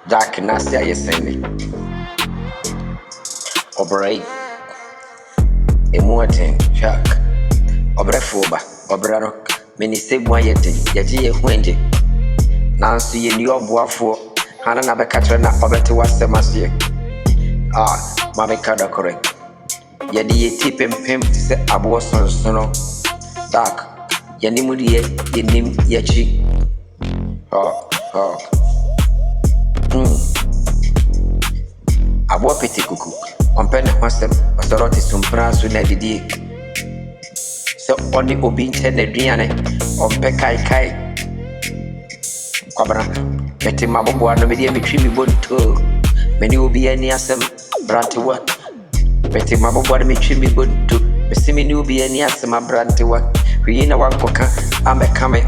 Jack Nasty, I send me. Operate. Emotin, Shark. Obrefoba, Obrero. Minister Boyetin, Yaji Wendy. Nancy, you are Boafo. Hannah Nabakatrana, Obert was the master. Ah, Mammy Kada correct. Yadi tip and pimp say Abuason Sono. Dark. Yanimudi, Yanim Yachi. Oh. Abo peti kuku. Compare hostem, Osoroti Sumpra Sunadidi. So only Obi intended Diane on Pekai Kai. Cobra, Betty Mabu, no media between me both too. Many will be any assem, Branty what? Betty Mabu, me trim me both too. Missimi will be any assem, Branty what? We in a one coca, I'm a coming.